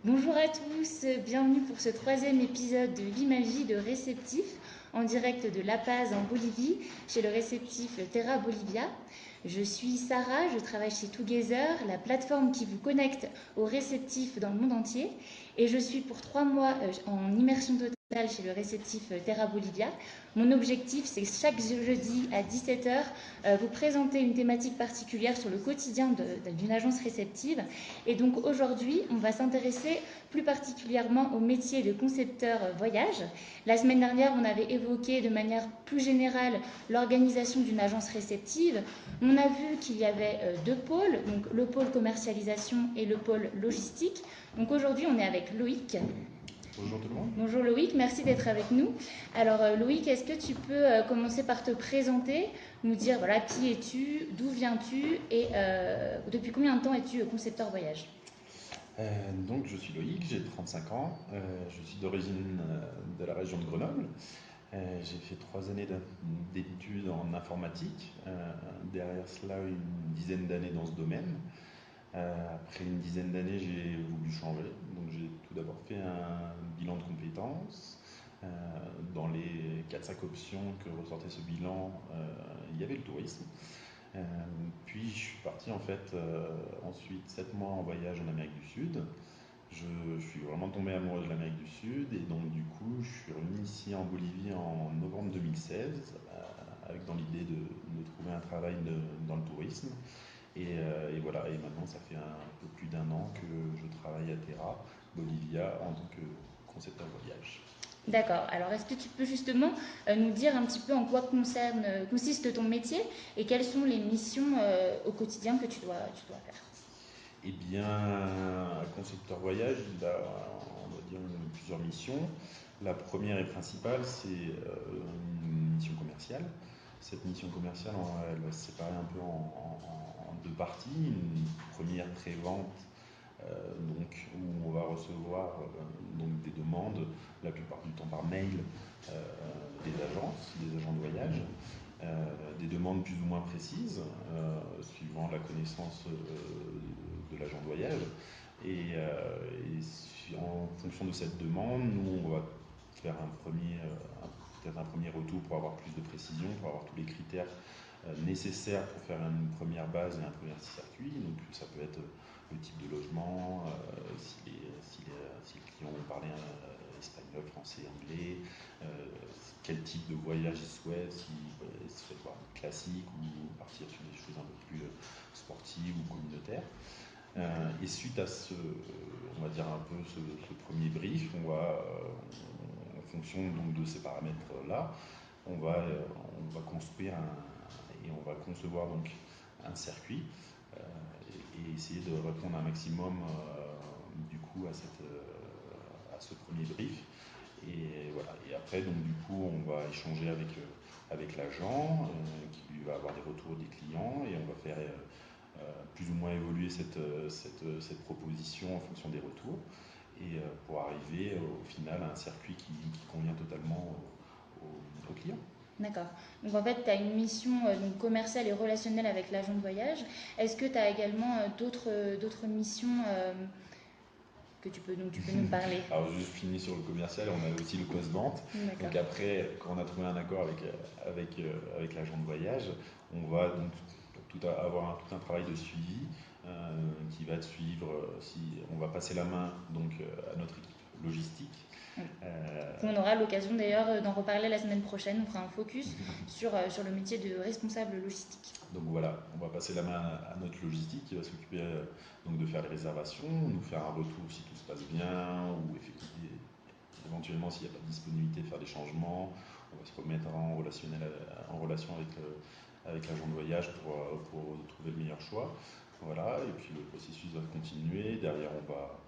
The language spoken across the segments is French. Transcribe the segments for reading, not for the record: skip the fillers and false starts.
Bonjour à tous, bienvenue pour ce troisième épisode de l'Imagie de Réceptif, en direct de La Paz en Bolivie, chez le réceptif Terra Bolivia. Je suis Sarah, je travaille chez Together, la plateforme qui vous connecte aux réceptifs dans le monde entier. Et je suis pour 3 mois en immersion totale chez le réceptif Terra Bolivia. Mon objectif, c'est chaque jeudi à 17h, vous présenter une thématique particulière sur le quotidien d'une agence réceptive. Et donc aujourd'hui, on va s'intéresser plus particulièrement au métier de concepteur voyage. La semaine dernière, on avait évoqué de manière plus générale l'organisation d'une agence réceptive. On a vu qu'il y avait deux pôles, donc le pôle commercialisation et le pôle logistique. Donc aujourd'hui, on est avec Loïc. Bonjour tout le monde. Bonjour Loïc, merci d'être avec nous. Alors Loïc, est-ce que tu peux commencer par te présenter, nous dire voilà, qui es-tu, d'où viens-tu et depuis combien de temps es-tu concepteur voyage? Donc je suis Loïc, j'ai 35 ans, je suis d'origine de la région de Grenoble. J'ai fait 3 années d'études en informatique, derrière cela une dizaine d'années dans ce domaine. Après une dizaine d'années, j'ai voulu changer, donc j'ai tout d'abord fait un bilan de compétences. Dans les 4-5 options que ressortait ce bilan, il y avait le tourisme. Euh, Puis je suis parti en fait ensuite 7 mois en voyage en Amérique du Sud. Je suis vraiment tombé amoureux de l'Amérique du Sud et donc du coup je suis revenu ici en Bolivie en novembre 2016 avec dans l'idée de trouver un travail dans le tourisme. Et voilà, et maintenant ça fait un peu plus d'un an que je travaille à Terra Bolivia en tant que concepteur voyage. D'accord. Alors, est-ce que tu peux justement nous dire un petit peu en quoi consiste ton métier et quelles sont les missions au quotidien que tu dois faire? Eh bien, un concepteur voyage, il a, on va dire, plusieurs missions. La première et principale, c'est une mission commerciale. Cette mission commerciale, elle va se séparer un peu en deux parties. Une première pré-vente, donc, où on va recevoir donc des demandes, la plupart du temps par mail, des agents de voyage. Des demandes plus ou moins précises, suivant la connaissance de l'agent de voyage. Et en fonction de cette demande, nous, on va faire peut-être un premier retour pour avoir plus de précision, pour avoir tous les critères nécessaires pour faire une première base et un premier circuit. Donc ça peut être le type de logement, si les clients vont parler espagnol, français, anglais, euh, quel type de voyage ils souhaitent, s'ils souhaitent voir classique ou partir sur des choses un peu plus sportives ou communautaires. Et suite à on va dire un peu ce premier brief, en fonction donc de ces paramètres-là, on va construire et on va concevoir donc un circuit et essayer de répondre un maximum du coup à ce premier brief. Et voilà. Et après, donc du coup, on va échanger avec l'agent qui lui va avoir des retours des clients et on va faire plus ou moins évoluer cette proposition en fonction des retours et pour arriver au final à un circuit qui convient totalement aux clients. D'accord. Donc en fait, tu as une mission donc commerciale et relationnelle avec l'agent de voyage. Est-ce que tu as également d'autres missions que tu peux nous parler? Alors juste fini sur le commercial, on a aussi le post-vente. D'accord. Donc après, quand on a trouvé un accord avec l'agent de voyage, on va donc avoir tout un travail de suivi qui va te suivre. Si on va passer la main donc à notre équipe logistique. Oui. Euh, On aura l'occasion d'ailleurs d'en reparler la semaine prochaine. On fera un focus sur le métier de responsable logistique. Donc voilà, on va passer la main à notre logistique qui va s'occuper donc de faire les réservations, nous faire un retour si tout se passe bien ou effectivement, éventuellement s'il n'y a pas de disponibilité, faire des changements. On va se remettre en relation avec l'agent de voyage pour trouver le meilleur choix. Voilà, et puis le processus va continuer. Derrière, on va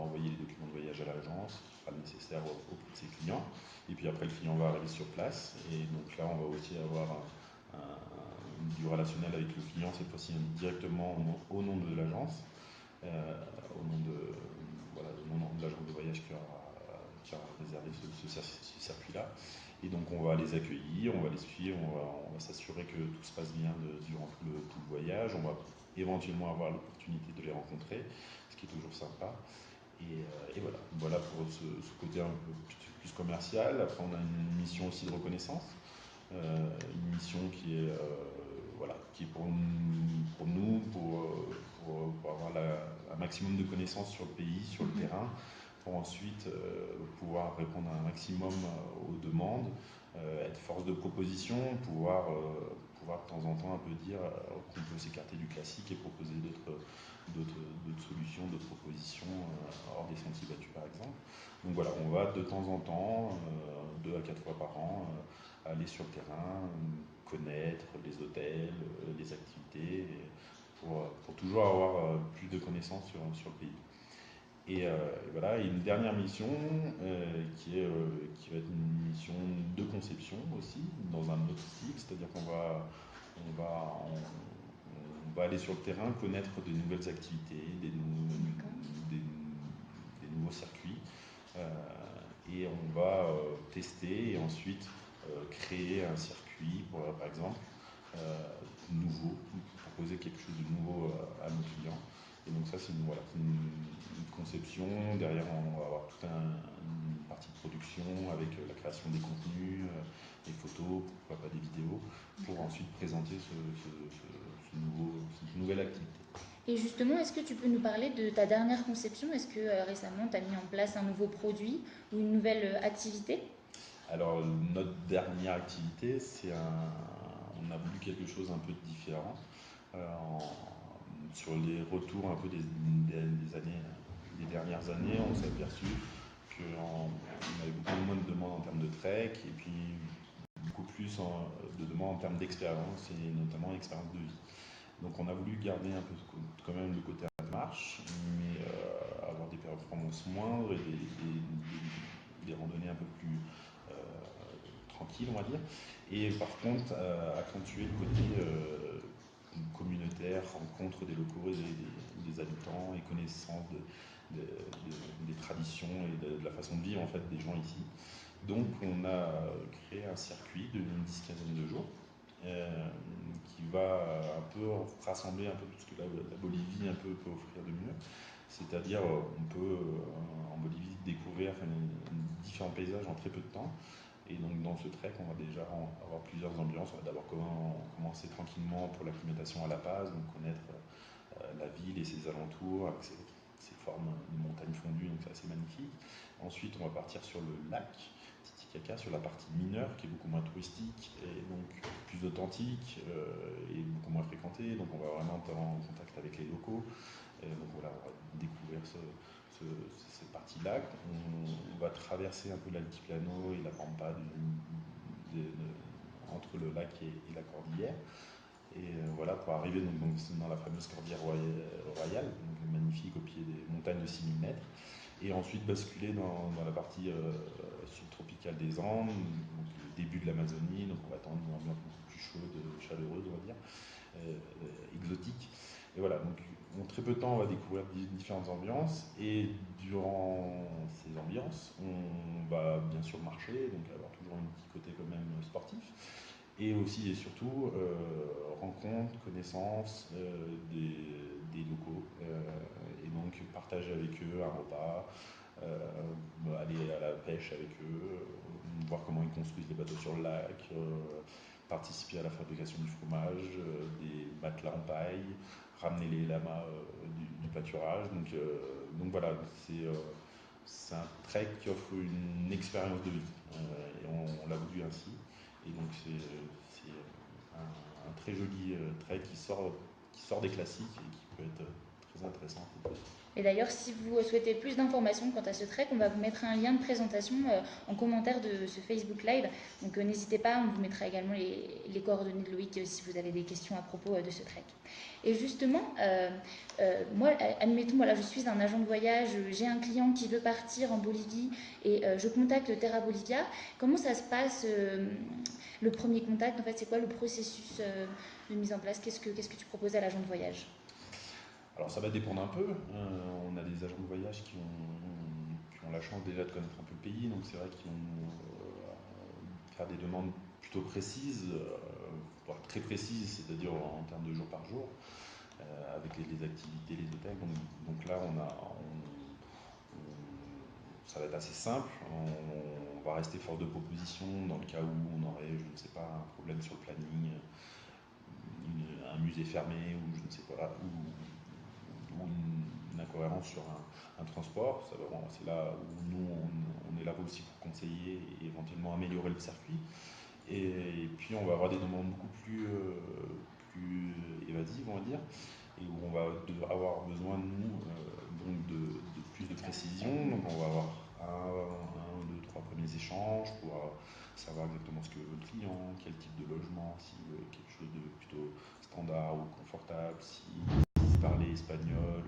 envoyer les documents de voyage à l'agence qui fera le nécessaire auprès de ses clients. Et puis après, le client va arriver sur place. Et donc là, on va aussi avoir du relationnel avec le client, cette fois-ci directement au nom de l'agence, au nom de l'agent de voyage qui aura réservé ce circuit-là. Et donc on va les accueillir, on va les suivre, on va s'assurer que tout se passe bien durant tout le voyage. On va éventuellement avoir l'opportunité de les rencontrer, ce qui est toujours sympa. Et voilà pour ce côté un peu plus commercial. Après, on a une mission aussi de reconnaissance, une mission qui est pour nous, pour avoir un maximum de connaissances sur le pays, sur le terrain, pour ensuite pouvoir répondre à un maximum aux demandes, être force de proposition, pouvoir de temps en temps un peu dire qu'on peut s'écarter du classique et proposer d'autres solutions, d'autres propositions hors des sentiers battus par exemple. Donc voilà, on va de temps en temps, 2 à 4 fois par an, aller sur le terrain, connaître les hôtels, les activités, pour toujours avoir plus de connaissances sur le pays. Et voilà, et une dernière mission qui va être une mission de conception aussi, dans un autre style, c'est-à-dire on va aller sur le terrain, connaître des nouvelles activités, des nouveaux circuits, et on va tester et ensuite créer un circuit, par exemple, nouveau, proposer quelque chose de nouveau à nos clients. Et donc ça, c'est une conception. Derrière, on va avoir toute une partie de production avec la création des contenus, des photos, pourquoi pas des vidéos, pour ensuite présenter cette nouvelle activité. Et justement, est-ce que tu peux nous parler de ta dernière conception? Est-ce que récemment, tu as mis en place un nouveau produit ou une nouvelle activité? Alors, notre dernière activité, on a voulu quelque chose un peu différent. Sur les retours un peu des dernières années, on s'est aperçu qu'on avait beaucoup moins de demandes en termes de trek et puis beaucoup plus de demandes en termes d'expérience et notamment expérience de vie. Donc on a voulu garder un peu quand même le côté à marche, mais avoir des performances moindres et des randonnées un peu plus tranquilles, on va dire. Et par contre, accentuer le côté communautaire, rencontre des locaux, des habitants et connaissance des traditions et de la façon de vivre en fait des gens ici. Donc on a créé un circuit d'une 10-15aine de jours qui va un peu rassembler un peu tout ce que la Bolivie un peu peut offrir de mieux. C'est-à-dire on peut en Bolivie découvrir différents paysages en très peu de temps. Et donc dans ce trek, on va déjà avoir plusieurs ambiances. On va d'abord commencer tranquillement pour l'acclimatation à La Paz, donc connaître la ville et ses alentours avec ses formes de montagnes fondues, donc c'est assez magnifique. Ensuite, on va partir sur le lac Titicaca, sur la partie mineure qui est beaucoup moins touristique et donc plus authentique et beaucoup moins fréquentée. Donc on va vraiment être en contact avec les locaux. Donc voilà, on va découvrir cette partie-là. On va traverser un peu l'altiplano et la pampa entre le lac et la cordillère. Et voilà, pour arriver donc dans la fameuse cordillère royale, donc magnifique au pied des montagnes de 6000 mètres. Et ensuite basculer dans la partie subtropicale des Andes, donc le début de l'Amazonie. Donc on va attendre une ambiance beaucoup plus chaude, chaleureuse, on va dire, exotique. Et voilà, donc en très peu de temps, on va découvrir différentes ambiances. Et durant ces ambiances, on va bien sûr marcher, donc avoir toujours un petit côté quand même sportif. Et aussi et surtout, rencontre, connaissance des locaux. Et donc partager avec eux un repas, aller à la pêche avec eux, voir comment ils construisent les bateaux sur le lac, participer à la fabrication du fromage, des matelas en paille, ramener les lamas du pâturage. Donc voilà, c'est un trek qui offre une expérience de vie. Et on l'a voulu ainsi. Et donc c'est un très joli trek qui sort des classiques et qui peut être très intéressant. Et d'ailleurs, si vous souhaitez plus d'informations quant à ce trek, on va vous mettre un lien de présentation en commentaire de ce Facebook Live. Donc n'hésitez pas, on vous mettra également les coordonnées de Loïc si vous avez des questions à propos de ce trek. Et justement, moi, admettons, voilà, je suis un agent de voyage, j'ai un client qui veut partir en Bolivie et je contacte Terra Bolivia. Comment ça se passe le premier contact? En fait, c'est quoi le processus de mise en place? Qu'est-ce que tu proposes à l'agent de voyage? Alors ça va dépendre un peu. On a des agents de voyage qui ont la chance déjà de connaître un peu le pays, donc c'est vrai qu'ils vont faire des demandes plutôt précises, voire très précises, c'est-à-dire en termes de jour par jour, avec les activités, les hôtels. Donc là, ça va être assez simple. On va rester force de proposition dans le cas où on aurait, je ne sais pas, un problème sur le planning, un musée fermé ou je ne sais pas, ou une incohérence sur un transport. C'est là où nous, on est là aussi pour conseiller et éventuellement améliorer le circuit. Et puis on va avoir des demandes beaucoup plus évasives, on va dire, et où on va avoir besoin de nous donc de plus de précision. Donc on va avoir un, deux, trois premiers échanges pour savoir exactement ce que veut le client, quel type de logement, s'il veut quelque chose de plutôt standard ou confortable, s'il parle espagnol,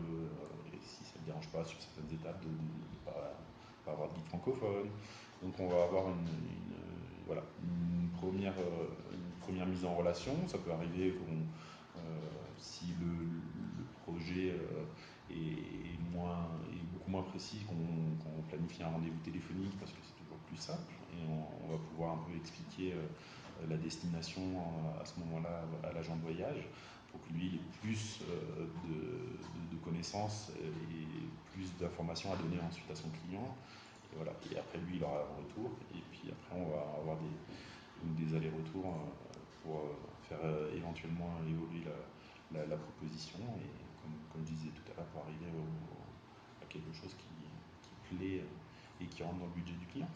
et si ça ne dérange pas sur certaines étapes de ne pas avoir de guide francophone. Donc on va avoir voilà, une première mise en relation. Ça peut arriver si le projet est beaucoup moins précis, qu'on planifie un rendez-vous téléphonique parce que c'est toujours plus simple et on va pouvoir un peu expliquer la destination à ce moment-là à l'agent de voyage pour que lui il ait plus de connaissances et plus d'informations à donner ensuite à son client. Et voilà. Et après lui il aura un retour et puis après on va avoir des allers-retours pour faire éventuellement évoluer la proposition et comme je disais tout à l'heure pour arriver à quelque chose qui plaît et qui rentre dans le budget du client.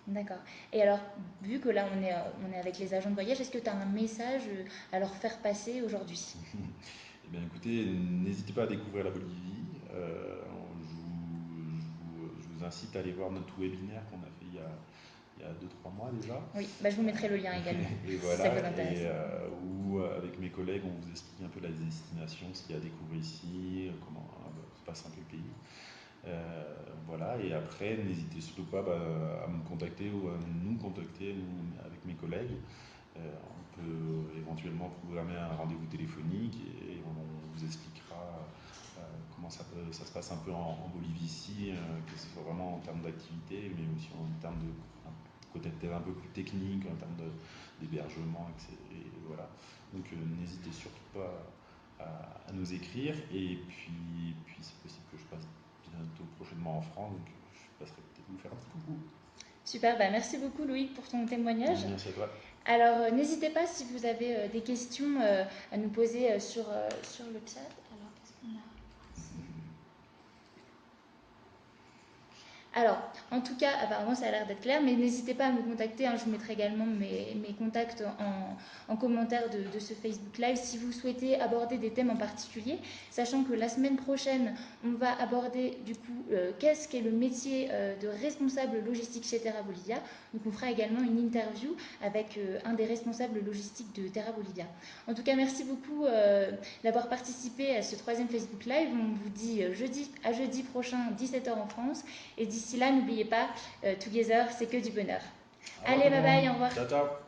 D'accord. Et alors, vu que là on est avec les agents de voyage, est-ce que tu as un message à leur faire passer aujourd'hui? Eh bien écoutez, n'hésitez pas à découvrir la Bolivie. Je vous incite à aller voir notre webinaire qu'on a fait il y a 2-3 mois déjà. Oui, bah je vous mettrai le lien également. Et si ça voilà, vous intéresse. où avec mes collègues, on vous explique un peu la destination, ce qu'il y a à découvrir ici, comment se passe un peu le pays. Voilà, et après, n'hésitez surtout pas à me contacter ou à nous contacter, nous, avec mes collègues. On peut éventuellement programmer un rendez-vous téléphonique et on vous expliquera comment ça se passe un peu en Bolivie ici, que ce soit vraiment en termes d'activité, mais aussi en termes de côté peut-être un peu plus technique, en termes d'hébergement, etc. Et voilà. Donc n'hésitez surtout pas à nous écrire. Et puis c'est possible que je passe bientôt prochainement en France, donc je passerai peut-être vous faire un petit coucou. Super, bah merci beaucoup Loïc pour ton témoignage. Merci à toi. Alors n'hésitez pas si vous avez des questions à nous poser sur le chat. Alors qu'est-ce qu'on a ici? Alors, en tout cas, apparemment ça a l'air d'être clair, mais n'hésitez pas à me contacter, hein, je vous mettrai également mes contacts en commentaire de ce Facebook Live si vous souhaitez aborder des thèmes en particulier, sachant que la semaine prochaine, on va aborder du coup qu'est-ce qu'est le métier de responsable logistique chez Terra Bolivia. Donc on fera également une interview avec un des responsables logistiques de Terra Bolivia. En tout cas, merci beaucoup d'avoir participé à ce 3e Facebook Live. On vous dit jeudi prochain, 17h en France. Et d'ici là, n'oubliez pas, Together, c'est que du bonheur. Allez, bye bye, au revoir. Ciao, ciao.